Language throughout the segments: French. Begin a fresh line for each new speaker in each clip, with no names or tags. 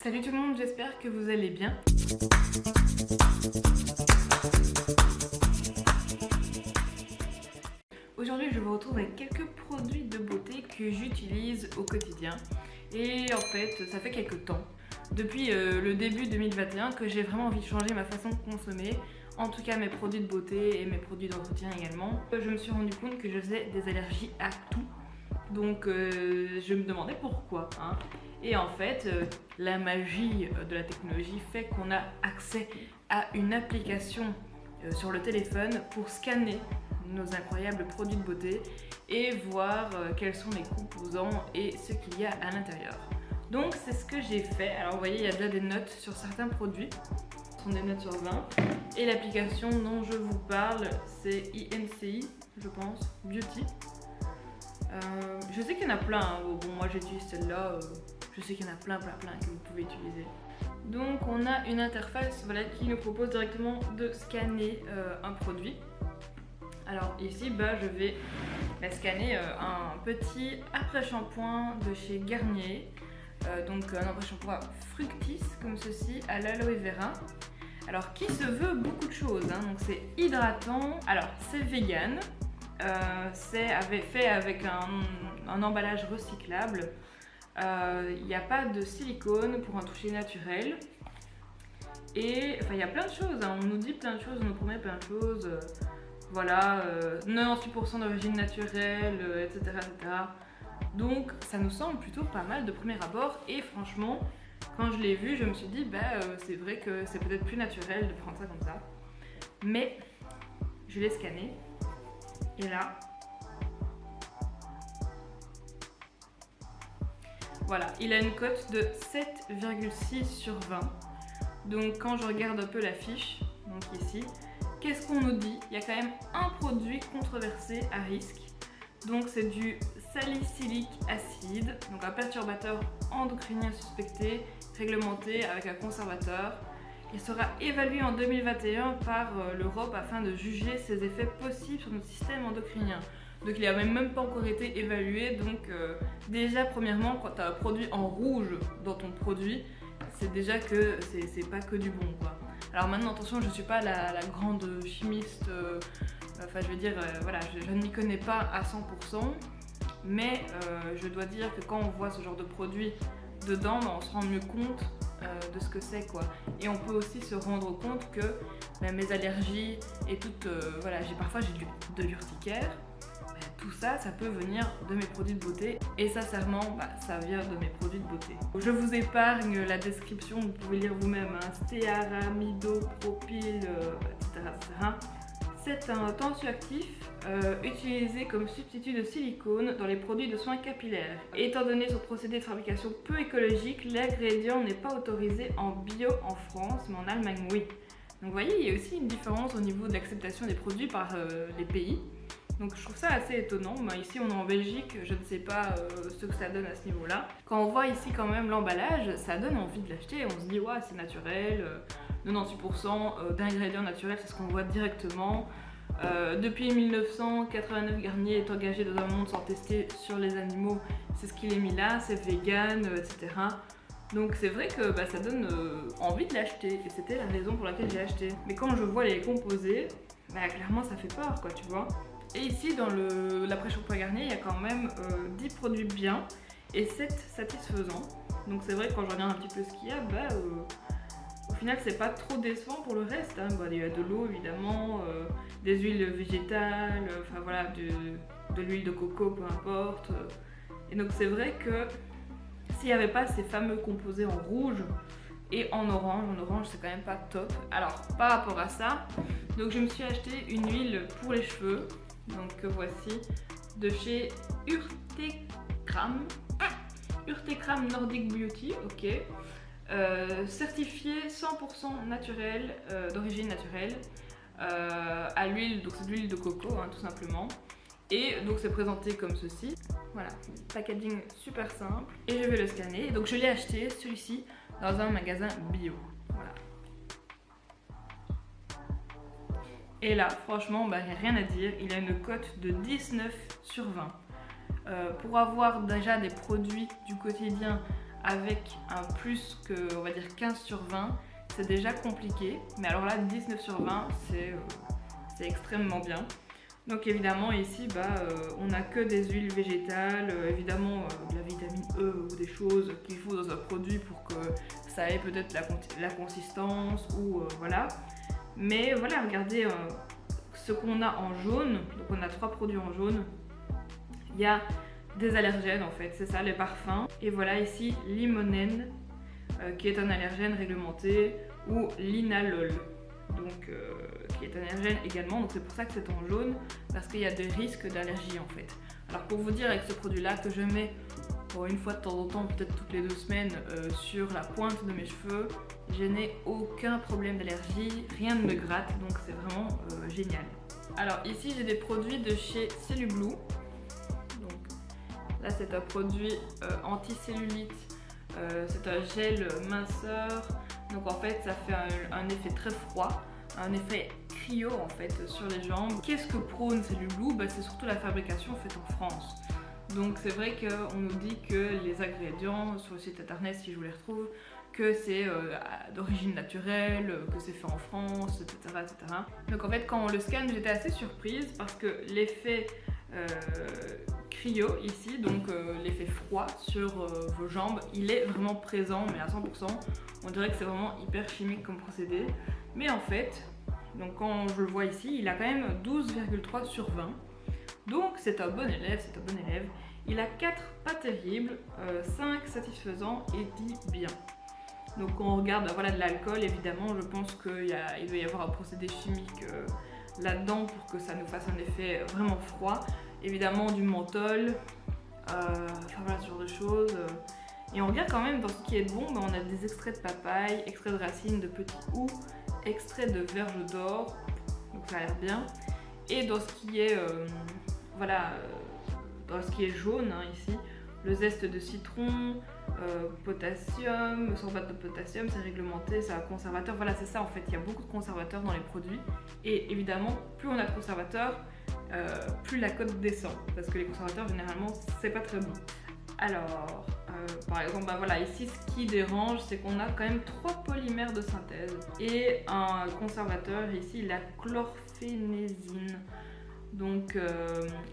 Salut tout le monde, j'espère que vous allez bien. Aujourd'hui, je vous retrouve avec quelques produits de beauté que j'utilise au quotidien. Et en fait, ça fait quelques temps, depuis le début 2021, que j'ai vraiment envie de changer ma façon de consommer. En tout cas, mes produits de beauté et mes produits d'entretien également. Je me suis rendu compte que je faisais des allergies à tout. Donc je me demandais pourquoi. Et en fait, la magie de la technologie fait qu'on a accès à une application sur le téléphone pour scanner nos incroyables produits de beauté et voir quels sont les composants et ce qu'il y a à l'intérieur. Donc c'est ce que j'ai fait. Alors vous voyez, il y a déjà des notes sur certains produits. Ce sont des notes sur 20. Et l'application dont je vous parle, c'est INCI, je pense, Beauty. Je sais qu'il y en a plein, hein. Bon, moi j'utilise celle-là, je sais qu'il y en a plein que vous pouvez utiliser. Donc on a une interface qui nous propose directement de scanner un produit. Alors ici je vais scanner un petit après-shampoing de chez Garnier. Donc un après-shampoing fructis comme ceci à l'aloe vera. Alors qui se veut beaucoup de choses, donc c'est hydratant, alors c'est vegan. C'est fait avec un emballage recyclable. Il n'y a pas de silicone pour un toucher naturel. Et enfin, il y a plein de choses. On nous dit plein de choses, on nous promet plein de choses. Voilà, 98% d'origine naturelle, etc., etc. Donc, ça nous semble plutôt pas mal de premier abord. Et franchement, quand je l'ai vu, je me suis dit, c'est vrai que c'est peut-être plus naturel de prendre ça comme ça. Mais je l'ai scanné. Et là, voilà, il a une cote de 7,6 sur 20. Donc quand je regarde un peu la fiche, donc ici, qu'est-ce qu'on nous dit? Il y a quand même un produit controversé à risque. Donc c'est du salicylique acide, donc un perturbateur endocrinien suspecté, réglementé avec un conservateur. Il sera évalué en 2021 par l'Europe afin de juger ses effets possibles sur notre système endocrinien. Donc il n'a même pas encore été évalué. Donc déjà premièrement, quand tu as un produit en rouge dans ton produit, c'est déjà que c'est pas que du bon, quoi. Alors maintenant attention, je ne suis pas la grande chimiste, enfin je veux dire, voilà, je ne m'y connais pas à 100%. Mais je dois dire que quand on voit ce genre de produit dedans, on se rend mieux compte de ce que c'est, quoi. Et on peut aussi se rendre compte que mes allergies et toutes, parfois j'ai de l'urticaire, tout ça, ça peut venir de mes produits de beauté. Et sincèrement, ça vient de mes produits de beauté. Je vous épargne la description, vous pouvez lire vous-même, stéaramidopropyl, etc., etc. C'est un tensioactif utilisé comme substitut de silicone dans les produits de soins capillaires. Étant donné son procédé de fabrication peu écologique, l'ingrédient n'est pas autorisé en bio en France, mais en Allemagne oui. Donc vous voyez, il y a aussi une différence au niveau de l'acceptation des produits par les pays. Donc je trouve ça assez étonnant. Ici on est en Belgique, je ne sais pas ce que ça donne à ce niveau-là. Quand on voit ici quand même l'emballage, ça donne envie de l'acheter. On se dit ouais, c'est naturel, 98% d'ingrédients naturels, c'est ce qu'on voit directement. Depuis 1989, Garnier est engagé dans un monde sans tester sur les animaux. C'est ce qu'il est mis là, c'est vegan, etc. Donc c'est vrai que ça donne envie de l'acheter. Et c'était la raison pour laquelle j'ai acheté. Mais quand je vois les composés, clairement ça fait peur, quoi, tu vois. Et ici dans l'après-shampoing Garnier, il y a quand même 10 produits bien et 7 satisfaisants. Donc c'est vrai que quand je regarde un petit peu ce qu'il y a, au final c'est pas trop décevant pour le reste. Il y a de l'eau évidemment, des huiles végétales, enfin voilà, de l'huile de coco, peu importe. Et donc c'est vrai que s'il n'y avait pas ces fameux composés en rouge et en orange c'est quand même pas top. Alors par rapport à ça, donc je me suis acheté une huile pour les cheveux. Donc voici de chez Urtekram Nordic Beauty, ok. Certifié 100% naturel, d'origine naturelle, à l'huile, donc c'est de l'huile de coco, tout simplement. Et donc c'est présenté comme ceci. Voilà, packaging super simple. Et je vais le scanner. Donc je l'ai acheté, celui-ci, dans un magasin bio. Voilà. Et là, franchement, il n'y a rien à dire. Il a une cote de 19 sur 20. Pour avoir déjà des produits du quotidien avec un plus que, on va dire 15 sur 20, c'est déjà compliqué. Mais alors là, 19 sur 20, c'est extrêmement bien. Donc évidemment ici, on n'a que des huiles végétales, évidemment de la vitamine E ou des choses qu'il faut dans un produit pour que ça ait peut-être la consistance ou voilà. Mais voilà, regardez ce qu'on a en jaune. Donc on a 3 produits en jaune. Il y a des allergènes en fait, c'est ça, les parfums. Et voilà ici limonène qui est un allergène réglementé, ou linalol, donc qui est un allergène également. Donc c'est pour ça que c'est en jaune, parce qu'il y a des risques d'allergie en fait. Alors pour vous dire, avec ce produit là que je mets une fois de temps en temps, peut-être toutes les 2 semaines, sur la pointe de mes cheveux, je n'ai aucun problème d'allergie, rien ne me gratte, donc c'est vraiment génial. Alors ici j'ai des produits de chez Cellublue. Donc là c'est un produit anti-cellulite, c'est un gel minceur. Donc en fait ça fait un effet très froid, un effet cryo en fait sur les jambes. Qu'est-ce que prône Cellublue? C'est surtout la fabrication faite en France. Donc c'est vrai qu'on nous dit que les ingrédients sur le site internet, si je vous les retrouve, que c'est d'origine naturelle, que c'est fait en France, etc., etc. Donc en fait quand on le scanne, j'étais assez surprise parce que l'effet cryo ici, donc l'effet froid sur vos jambes, il est vraiment présent, mais à 100%. On dirait que c'est vraiment hyper chimique comme procédé. Mais en fait, donc quand je le vois ici, il a quand même 12,3 sur 20. Donc c'est un bon élève, c'est un bon élève. Il a 4 pas terribles, 5 satisfaisants et 10 bien. Donc quand on regarde voilà, de l'alcool, évidemment, je pense qu'il doit y avoir un procédé chimique là-dedans pour que ça nous fasse un effet vraiment froid. Évidemment du menthol, enfin voilà, ce genre de choses. Et on regarde quand même dans ce qui est bon, on a des extraits de papaye, extraits de racines de petits houx, extraits de verge d'or, donc ça a l'air bien. Et dans ce qui est, dans ce qui est jaune ici, le zeste de citron, potassium, sorbate de potassium, c'est réglementé, c'est un conservateur. Voilà, c'est ça en fait, il y a beaucoup de conservateurs dans les produits. Et évidemment, plus on a de conservateurs, plus la cote descend, parce que les conservateurs généralement c'est pas très bon. Alors par exemple voilà, ici ce qui dérange, c'est qu'on a quand même 3 polymères de synthèse et un conservateur ici, la chlorphénésine. Donc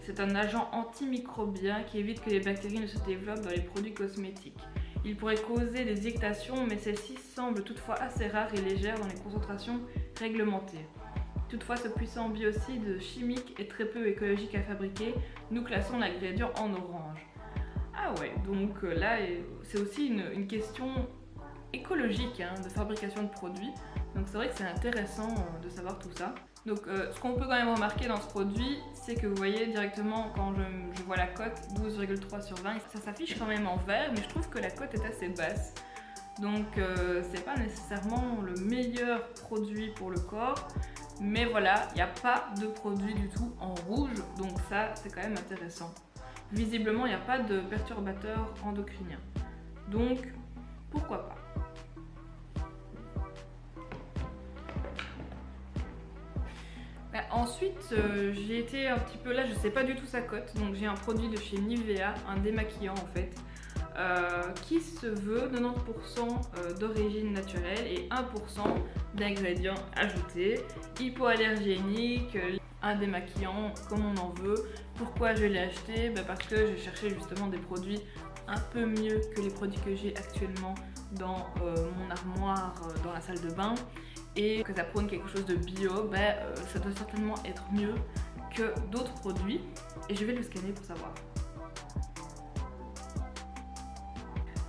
c'est un agent antimicrobien qui évite que les bactéries ne se développent dans les produits cosmétiques. Il pourrait causer des irritations, mais celles-ci semblent toutefois assez rares et légères dans les concentrations réglementées. Toutefois, ce puissant biocide chimique est très peu écologique à fabriquer. Nous classons l'ingrédient en orange. Ah ouais, donc là, c'est aussi une question écologique de fabrication de produits. Donc c'est vrai que c'est intéressant de savoir tout ça. Donc ce qu'on peut quand même remarquer dans ce produit, c'est que vous voyez directement quand je vois la cote, 12,3 sur 20, ça s'affiche quand même en vert, mais je trouve que la cote est assez basse. Donc c'est pas nécessairement le meilleur produit pour le corps. Mais voilà, il n'y a pas de produit du tout en rouge, donc ça c'est quand même intéressant. Visiblement, il n'y a pas de perturbateur endocrinien. Donc, pourquoi pas. Ensuite, j'ai été un petit peu là, je sais pas du tout sa cote, donc j'ai un produit de chez Nivea, un démaquillant en fait, qui se veut 90% d'origine naturelle et 1% d'ingrédients ajoutés, hypoallergénique, un démaquillant comme on en veut. Pourquoi je l'ai acheté? Parce que je cherchais justement des produits un peu mieux que les produits que j'ai actuellement dans mon armoire dans la salle de bain, et que ça prône quelque chose de bio, ça doit certainement être mieux que d'autres produits, et je vais le scanner pour savoir.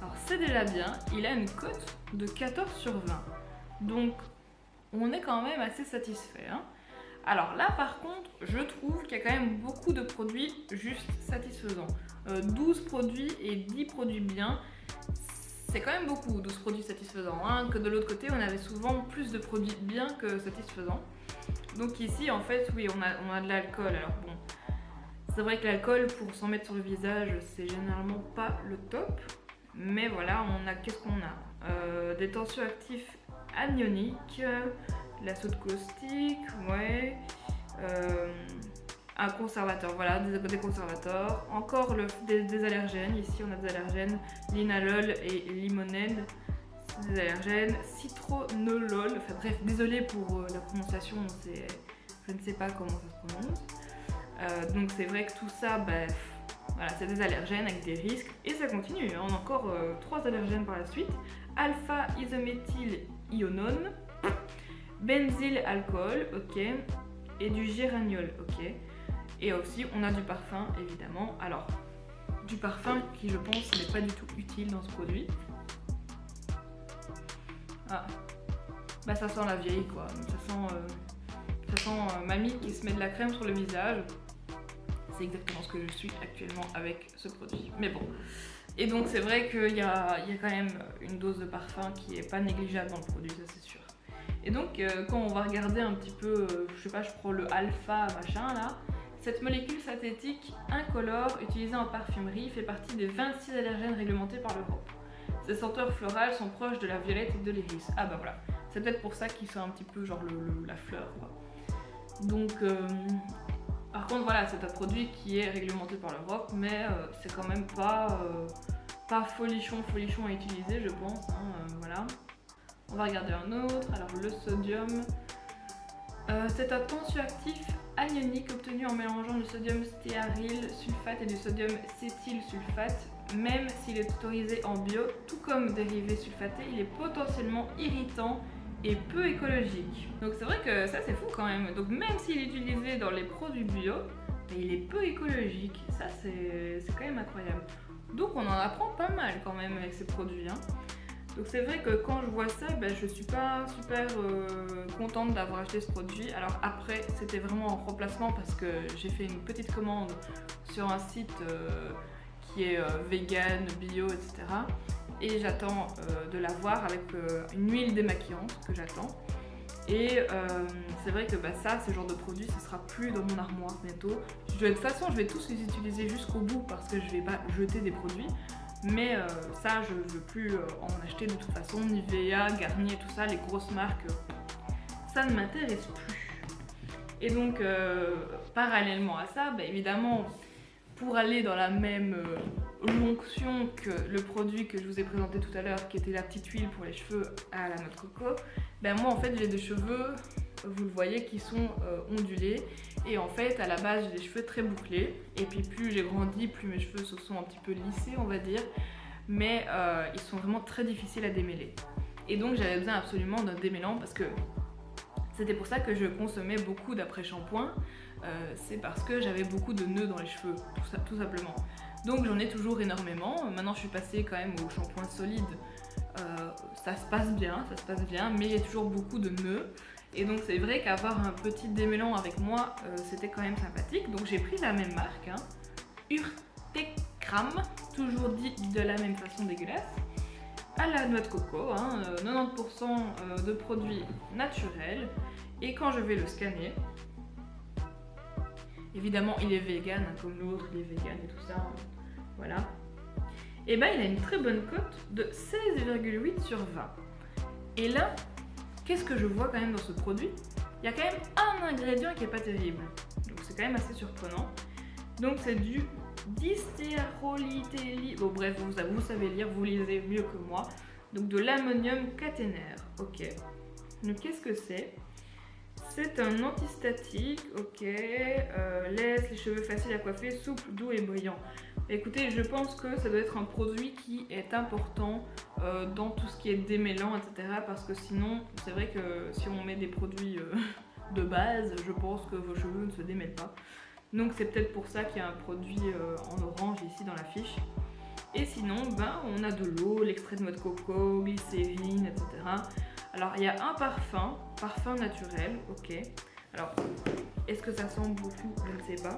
Alors c'est déjà bien, il a une cote de 14 sur 20, donc on est quand même assez satisfait. Alors là par contre, je trouve qu'il y a quand même beaucoup de produits juste satisfaisants. 12 produits et 10 produits bien, c'est quand même beaucoup, 12 produits satisfaisants. Que de l'autre côté, on avait souvent plus de produits bien que satisfaisants. Donc ici, en fait, oui, on a de l'alcool. Alors bon, c'est vrai que l'alcool, pour s'en mettre sur le visage, c'est généralement pas le top. Mais voilà, qu'est-ce qu'on a? Des tensioactifs anioniques, de la soude caustique, ouais. Un conservateur, voilà, des conservateurs. Encore des allergènes. Ici, on a des allergènes linalol et limonène. C'est des allergènes. Citronolol. Enfin bref, désolé pour la prononciation, je ne sais pas comment ça se prononce. Donc c'est vrai que tout ça, voilà, c'est des allergènes avec des risques. Et ça continue, hein. On a encore 3 allergènes par la suite. Alpha isométhylionone, benzyl alcool, ok, et du géraniol, ok. Et aussi on a du parfum évidemment. Alors du parfum qui je pense n'est pas du tout utile dans ce produit. Ah, bah ça sent la vieille quoi. Ça sent mamie qui se met de la crème sur le visage. C'est exactement ce que je suis actuellement avec ce produit. Mais bon. Et donc c'est vrai qu'il y a quand même une dose de parfum qui est pas négligeable dans le produit, ça c'est sûr. Et donc quand on va regarder un petit peu, je sais pas, je prends le alpha machin là. Cette molécule synthétique incolore utilisée en parfumerie fait partie des 26 allergènes réglementés par l'Europe. Ces senteurs florales sont proches de la violette et de l'iris. Ah bah voilà, c'est peut-être pour ça qu'ils sont un petit peu genre la fleur quoi. Donc par contre voilà, c'est un produit qui est réglementé par l'Europe, mais c'est quand même pas folichon à utiliser je pense, hein, voilà. On va regarder un autre, alors le sodium. C'est un tensioactif anionique obtenu en mélangeant du sodium stéaryl sulfate et du sodium cétylsulfate. Même s'il est autorisé en bio, tout comme dérivé sulfaté, il est potentiellement irritant et peu écologique. Donc c'est vrai que ça c'est fou quand même. Donc même s'il est utilisé dans les produits bio, il est peu écologique. Ça c'est quand même incroyable. Donc on en apprend pas mal quand même avec ces produits, hein. Donc c'est vrai que quand je vois ça, je suis pas super contente d'avoir acheté ce produit. Alors après, c'était vraiment en remplacement parce que j'ai fait une petite commande sur un site qui est vegan, bio, etc. Et j'attends de l'avoir avec une huile démaquillante que j'attends. Et c'est vrai que ça, ce genre de produit, ce sera plus dans mon armoire bientôt. De toute façon, je vais tous les utiliser jusqu'au bout parce que je vais pas jeter des produits. Mais ça, je ne veux plus en acheter de toute façon. Nivea, Garnier, tout ça, les grosses marques, ça ne m'intéresse plus. Et donc, parallèlement à ça, évidemment, pour aller dans la même l'onction que le produit que je vous ai présenté tout à l'heure, qui était la petite huile pour les cheveux à la noix de coco, moi en fait j'ai des cheveux, vous le voyez, qui sont ondulés. Et en fait, à la base, j'ai des cheveux très bouclés. Et puis plus j'ai grandi, plus mes cheveux se sont un petit peu lissés, on va dire. Mais ils sont vraiment très difficiles à démêler. Et donc j'avais besoin absolument d'un démêlant parce que c'était pour ça que je consommais beaucoup d'après-shampoing. C'est parce que j'avais beaucoup de nœuds dans les cheveux, tout simplement. Donc j'en ai toujours énormément. Maintenant je suis passée quand même au shampoing solide. Ça se passe bien, mais j'ai toujours beaucoup de nœuds. Et donc c'est vrai qu'avoir un petit démêlant avec moi, c'était quand même sympathique. Donc j'ai pris la même marque, hein, Urtecram, toujours dit de la même façon dégueulasse, à la noix de coco, hein, 90% de produits naturels. Et quand je vais le scanner, évidemment il est vegan, hein, comme l'autre, il est vegan et tout ça, hein, voilà. Et il a une très bonne cote de 16,8 sur 20. Et là, qu'est-ce que je vois quand même dans ce produit? Il y a quand même un ingrédient qui est pas terrible. Donc c'est quand même assez surprenant. Donc c'est du distérolithéli. Bon bref, vous savez lire, vous lisez mieux que moi. Donc de l'ammonium caténaire. Ok. Donc qu'est-ce que c'est? C'est un antistatique, ok. Laisse les cheveux faciles à coiffer, souple, doux et brillant. Écoutez, je pense que ça doit être un produit qui est important dans tout ce qui est démêlant, etc. Parce que sinon, c'est vrai que si on met des produits de base, je pense que vos cheveux ne se démêlent pas. Donc c'est peut-être pour ça qu'il y a un produit en orange ici dans la fiche. Et sinon, on a de l'eau, l'extrait de noix de coco, glycérine, etc. Alors il y a un parfum naturel, ok. Alors, est-ce que ça sent beaucoup? Je ne sais pas.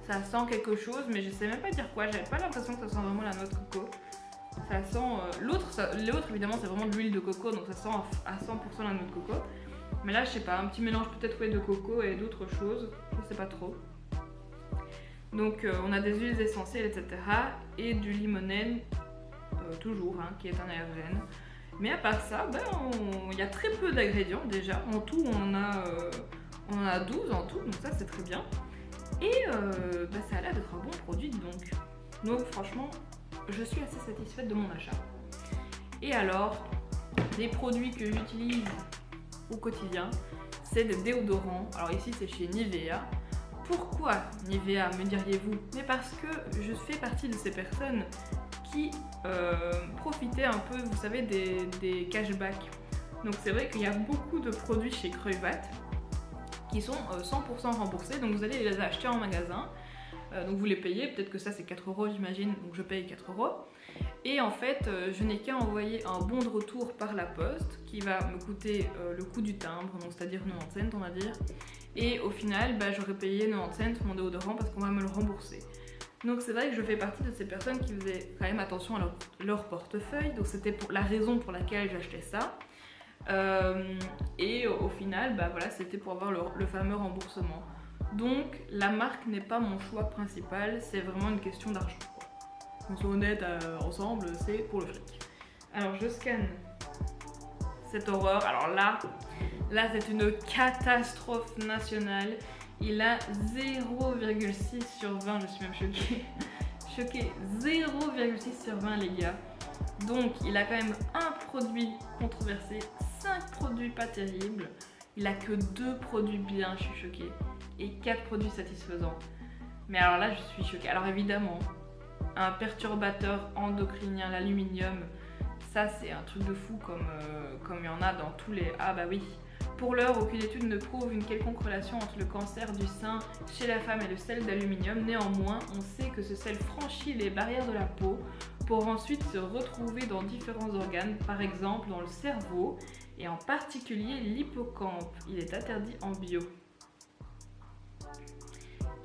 Ça sent quelque chose, mais je sais même pas dire quoi. J'avais pas l'impression que ça sent vraiment la noix de coco. Ça sent... L'autre évidemment c'est vraiment de l'huile de coco, donc ça sent à 100% la noix de coco. Mais là je sais pas, un petit mélange peut-être de coco et d'autres choses, je sais pas trop. Donc on a des huiles essentielles, etc. Et du limonène, toujours, hein, qui est un allergène. Mais à part ça, il y a très peu d'ingrédients déjà. En tout, on a On en a 12 en tout, donc ça c'est très bien. Et ça a l'air d'être un bon produit donc. Donc franchement, je suis assez satisfaite de mon achat. Et alors, des produits que j'utilise au quotidien, c'est des déodorants. Alors ici c'est chez Nivea. Pourquoi Nivea, me diriez-vous? Mais parce que je fais partie de ces personnes qui profitaient un peu, vous savez, des cashbacks. Donc c'est vrai qu'il y a beaucoup de produits chez Kruivat qui sont 100% remboursés, donc vous allez les acheter en magasin, donc vous les payez, peut-être que ça c'est 4 € j'imagine, donc je paye 4 €. Et en fait, je n'ai qu'à envoyer un bon de retour par la poste qui va me coûter le coût du timbre, donc c'est-à-dire 90 cents on va dire. Et au final, j'aurais payé 90 cents mon déodorant parce qu'on va me le rembourser. Donc c'est vrai que je fais partie de ces personnes qui faisaient quand même attention à leur portefeuille, donc c'était la raison pour laquelle j'achetais ça. Et au final, voilà, c'était pour avoir le fameux remboursement. Donc la marque n'est pas mon choix principal, c'est vraiment une question d'argent. On soit honnête ensemble, c'est pour le fric. Alors je scanne cette horreur. Alors là c'est une catastrophe nationale. Il a 0,6 sur 20, je suis même choquée. Choquée, 0,6 sur 20 les gars. Donc il a quand même un produit controversé, 5 produits pas terribles. Il a que 2 produits bien, je suis choquée. Et 4 produits satisfaisants. Mais alors là je suis choquée. Alors évidemment, un perturbateur endocrinien, l'aluminium, ça c'est un truc de fou comme il y en a dans tous les... Ah bah oui. Pour l'heure, aucune étude ne prouve une quelconque relation entre le cancer du sein chez la femme et le sel d'aluminium. Néanmoins, on sait que ce sel franchit les barrières de la peau pour ensuite se retrouver dans différents organes, par exemple dans le cerveau et en particulier l'hippocampe. Il est interdit en bio.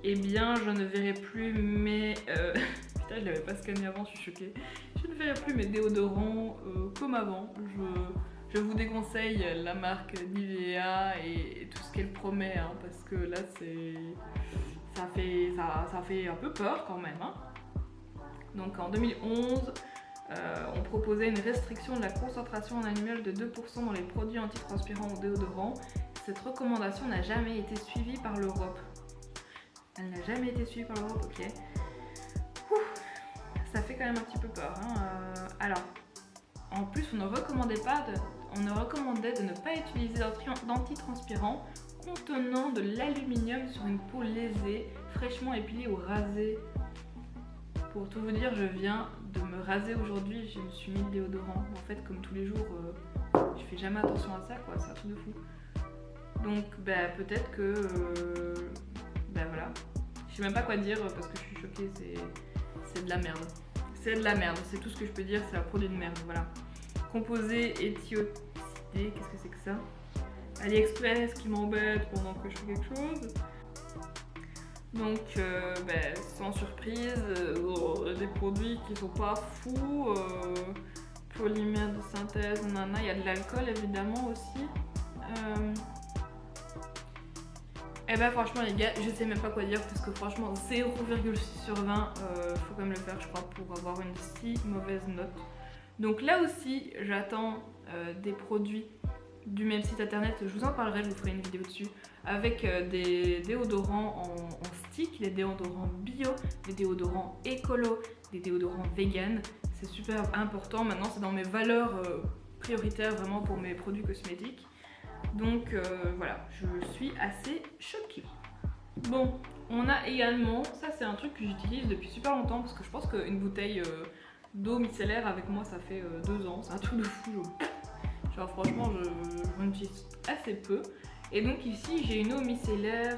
Eh bien, je ne verrai plus mes... Putain, je l'avais pas scanné avant, je suis choquée. Je ne verrai plus mes déodorants comme avant. Je vous déconseille la marque Nivea et tout ce qu'elle promet, hein, parce que là, ça fait un peu peur quand même. Hein. Donc en 2011, on proposait une restriction de la concentration en animal de 2% dans les produits antitranspirants ou déodorants. Cette recommandation n'a jamais été suivie par l'Europe. Elle n'a jamais été suivie par l'Europe, ok. Ça fait quand même un petit peu peur. Hein. Alors, en plus, on ne recommandait de ne pas utiliser d'antitranspirants contenant de l'aluminium sur une peau lésée, fraîchement épilée ou rasée. Pour tout vous dire, je viens de me raser aujourd'hui, je me suis mis le déodorant. En fait, comme tous les jours, je fais jamais attention à ça, quoi. C'est un truc de fou. Donc, peut-être que... voilà. Je sais même pas quoi dire parce que je suis choquée, c'est de la merde. C'est de la merde, c'est tout ce que je peux dire, c'est un produit de merde, voilà. Composé éthioxydé, qu'est-ce que c'est que ça? AliExpress qui m'embête pendant que je fais quelque chose. Donc, sans surprise, des produits qui sont pas fous, polymères de synthèse, il y a de l'alcool évidemment aussi. Franchement les gars, je sais même pas quoi dire parce que franchement 0,6 sur 20, faut quand même le faire je crois pour avoir une si mauvaise note. Donc là aussi j'attends des produits du même site internet, je vous en parlerai, je vous ferai une vidéo dessus, avec des déodorants en stick, les déodorants bio, des déodorants écolo, des déodorants vegan, c'est super important, maintenant c'est dans mes valeurs prioritaires vraiment pour mes produits cosmétiques. Donc voilà, je suis assez choquée. Bon, on a également, ça c'est un truc que j'utilise depuis super longtemps parce que je pense qu'une bouteille d'eau micellaire avec moi ça fait 2 ans, c'est un truc de fou. Genre franchement je l'utilise assez peu. Et donc ici j'ai une eau micellaire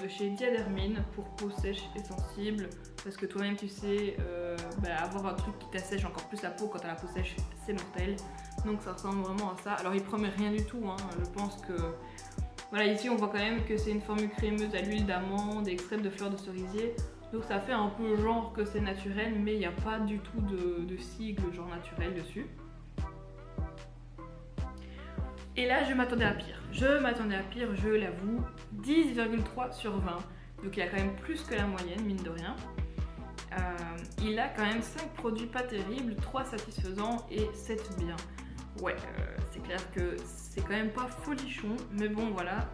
de chez Diadermine pour peau sèche et sensible. Parce que toi-même tu sais, avoir un truc qui t'assèche encore plus la peau quand t'as la peau sèche c'est mortel. Donc ça ressemble vraiment à ça. Alors il promet rien du tout, hein. Je pense que... Voilà, ici on voit quand même que c'est une formule crémeuse à l'huile d'amande, extraite de fleurs de cerisier. Donc ça fait un peu genre que c'est naturel, mais il n'y a pas du tout de sigle genre naturel dessus. Et là je m'attendais à pire. Je l'avoue. 10,3 sur 20. Donc il a quand même plus que la moyenne, mine de rien. Il a quand même 5 produits pas terribles, 3 satisfaisants et 7 bien. Ouais, c'est clair que c'est quand même pas folichon, mais bon voilà,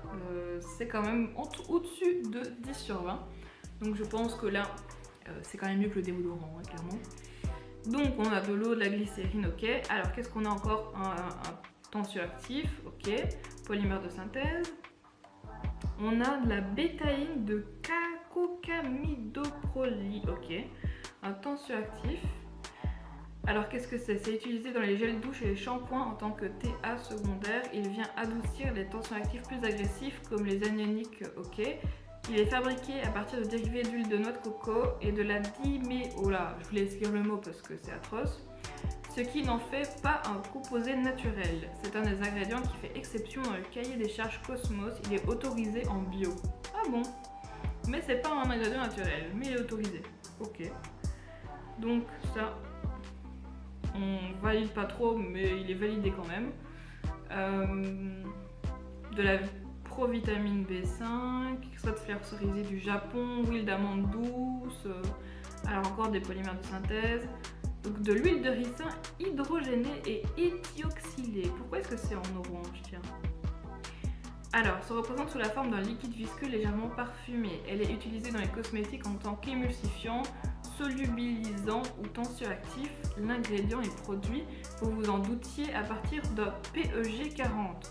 c'est quand même au-dessus de 10 sur 20. Donc je pense que là, c'est quand même mieux que le déodorant, hein, clairement. Donc on a de l'eau, de la glycérine, ok. Alors qu'est-ce qu'on a encore? Un tensioactif, ok. Polymère de synthèse. On a de la bétaïne de cocamidopropyl, ok. Un tensioactif. Alors qu'est-ce que c'est? C'est utilisé dans les gels douche et les shampoings en tant que TA secondaire. Il vient adoucir les tensioactifs plus agressifs comme les anioniques, ok. Il est fabriqué à partir de dérivés d'huile de noix de coco et de la oh là, je voulais écrire le mot parce que c'est atroce. Ce qui n'en fait pas un composé naturel. C'est un des ingrédients qui fait exception dans le cahier des charges Cosmos. Il est autorisé en bio. Ah bon? Mais c'est pas un ingrédient naturel, mais il est autorisé. Ok. Donc ça, on valide pas trop, mais il est validé quand même. De la provitamine B5, extrait de fleurs cerisées du Japon, huile d'amande douce, alors encore des polymères de synthèse, donc de l'huile de ricin hydrogénée et éthioxylée. Pourquoi est-ce que c'est en orange, tiens? Alors, se représente sous la forme d'un liquide visqueux légèrement parfumé. Elle est utilisée dans les cosmétiques en tant qu'émulsifiant, solubilisant ou tensioactif. L'ingrédient est produit, vous vous en doutiez, à partir d'un PEG 40.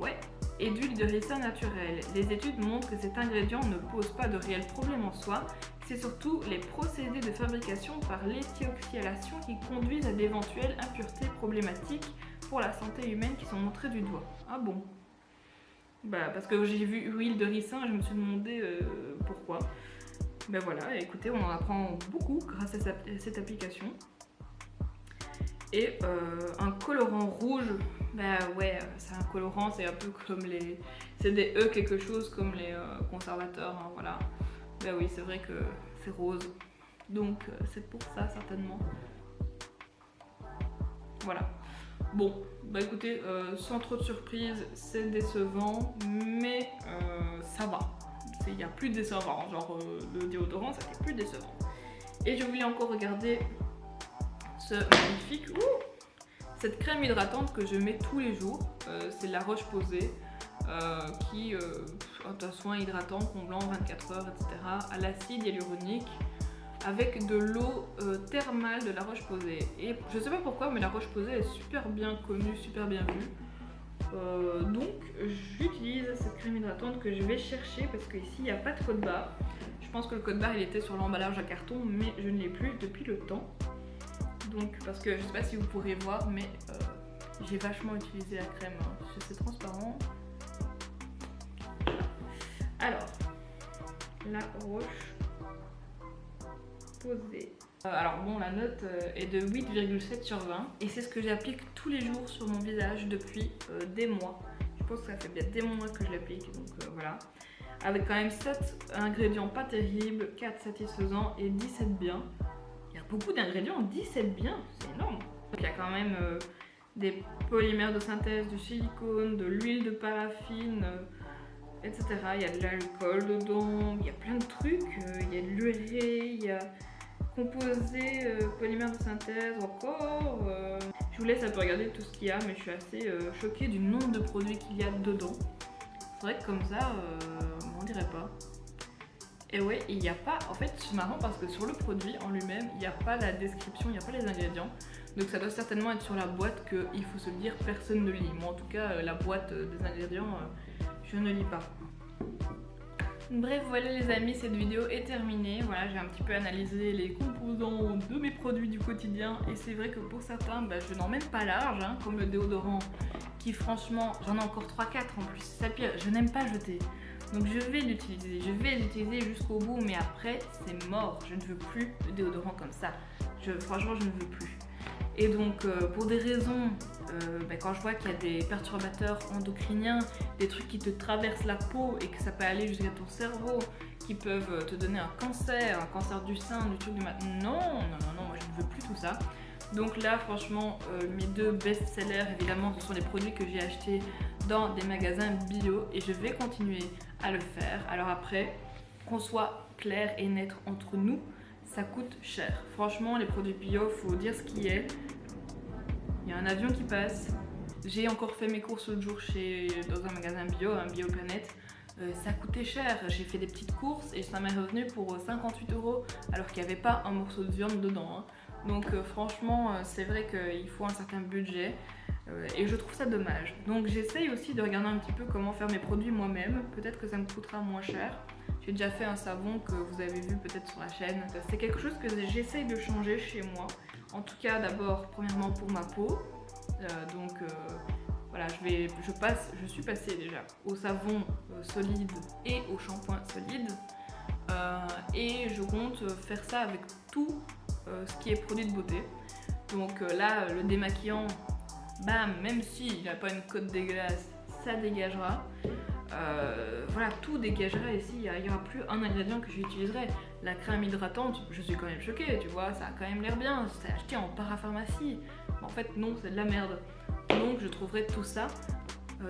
Ouais. Et d'huile de ricin naturelle. Les études montrent que cet ingrédient ne pose pas de réels problèmes en soi. C'est surtout les procédés de fabrication par l'éthioxylation qui conduisent à d'éventuelles impuretés problématiques pour la santé humaine qui sont montrées du doigt. Ah bon? Bah parce que j'ai vu huile de ricin et je me suis demandé pourquoi. Ben voilà, écoutez, on en apprend beaucoup grâce à cette application. Et un colorant rouge, bah ouais, c'est un colorant, c'est un peu comme les... C'est des E quelque chose comme les conservateurs, hein, voilà. Bah oui, c'est vrai que c'est rose. Donc c'est pour ça certainement. Voilà. Bon, bah écoutez, sans trop de surprise, c'est décevant, mais ça va. Il y a plus décevant, genre le déodorant, ça fait plus décevant. Et je voulais encore regarder ce magnifique, cette crème hydratante que je mets tous les jours. C'est La Roche-Posay, qui est un soin hydratant, comblant 24 heures, etc. à l'acide hyaluronique, avec de l'eau thermale de La Roche-Posay. Et je sais pas pourquoi, mais La Roche-Posay est super bien connue, super bien vue. Donc j'utilise cette crème hydratante que je vais chercher parce qu'ici il n'y a pas de code barre. Je pense que le code barre il était sur l'emballage à carton, mais je ne l'ai plus depuis le temps. Donc parce que je sais pas si vous pourrez voir, mais j'ai vachement utilisé la crème, hein. C'est transparent. Alors, La Roche-Posay. Alors bon, la note est de 8,7 sur 20 et c'est ce que j'applique tous les jours sur mon visage depuis des mois. Je pense que ça fait bien des mois que je l'applique, donc voilà. Avec quand même 7 ingrédients pas terribles, 4 satisfaisants et 17 bien. Il y a beaucoup d'ingrédients, 17 bien, c'est énorme. Donc, il y a quand même des polymères de synthèse, du silicone, de l'huile de paraffine, etc. Il y a de l'alcool dedans, il y a plein de trucs, il y a de l'urée, il y a composé polymère de synthèse encore. Je vous laisse un peu regarder tout ce qu'il y a, mais je suis assez choquée du nombre de produits qu'il y a dedans. C'est vrai que comme ça, on dirait pas. Et ouais, il n'y a pas, en fait c'est marrant parce que sur le produit en lui-même, il n'y a pas la description, il n'y a pas les ingrédients. Donc ça doit certainement être sur la boîte qu'il faut se le dire, personne ne lit. Moi en tout cas, la boîte des ingrédients, je ne lis pas. Bref, voilà les amis, cette vidéo est terminée. Voilà, j'ai un petit peu analysé les composants de mes produits du quotidien. Et c'est vrai que pour certains, bah, je n'emmène pas large, hein, comme le déodorant, qui franchement, j'en ai encore 3-4 en plus. C'est ça pire, je n'aime pas jeter. Donc je vais l'utiliser jusqu'au bout, mais après c'est mort. Je ne veux plus de déodorant comme ça. Franchement, je ne veux plus. Et donc pour des raisons, quand je vois qu'il y a des perturbateurs endocriniens, des trucs qui te traversent la peau et que ça peut aller jusqu'à ton cerveau, qui peuvent te donner un cancer du sein, du truc du matin. Non, moi je ne veux plus tout ça. Donc là franchement, mes deux best-sellers évidemment ce sont les produits que j'ai achetés dans des magasins bio et je vais continuer à le faire. Alors après, qu'on soit clair et net entre nous, ça coûte cher. Franchement, les produits bio, faut dire ce qui est. Il y a un avion qui passe. J'ai encore fait mes courses l'autre jour dans un magasin bio, un Bioplanète. Ça coûtait cher, j'ai fait des petites courses et ça m'est revenu pour 58 € alors qu'il n'y avait pas un morceau de viande dedans. Hein. Donc franchement, c'est vrai qu'il faut un certain budget et je trouve ça dommage. Donc j'essaye aussi de regarder un petit peu comment faire mes produits moi-même. Peut-être que ça me coûtera moins cher. J'ai déjà fait un savon que vous avez vu peut-être sur la chaîne. C'est quelque chose que j'essaye de changer chez moi. En tout cas, d'abord, premièrement pour ma peau. Voilà, je suis passée déjà au savon solide et au shampoing solide. Et je compte faire ça avec tout ce qui est produit de beauté. Donc là, le démaquillant, bam, même s'il n'a pas une cote dégueulasse, ça dégagera. Voilà, tout dégagera ici, il n'y aura plus un ingrédient que j'utiliserai. La crème hydratante, je suis quand même choquée, tu vois, ça a quand même l'air bien, c'est acheté en parapharmacie. Mais en fait non, c'est de la merde. Donc je trouverai tout ça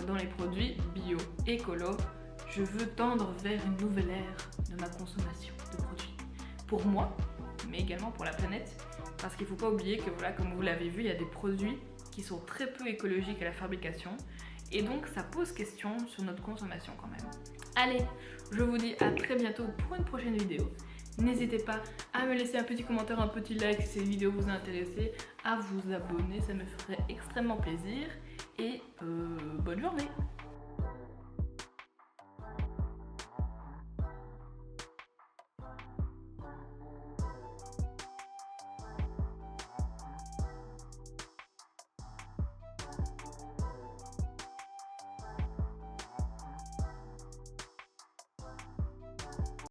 dans les produits bio, écolo. Je veux tendre vers une nouvelle ère de ma consommation de produits. Pour moi, mais également pour la planète. Parce qu'il ne faut pas oublier que voilà, comme vous l'avez vu, il y a des produits qui sont très peu écologiques à la fabrication. Et donc ça pose question sur notre consommation quand même. Allez, je vous dis à très bientôt pour une prochaine vidéo. N'hésitez pas à me laisser un petit commentaire, un petit like si cette vidéo vous a intéressé, à vous abonner, ça me ferait extrêmement plaisir. Et bonne journée!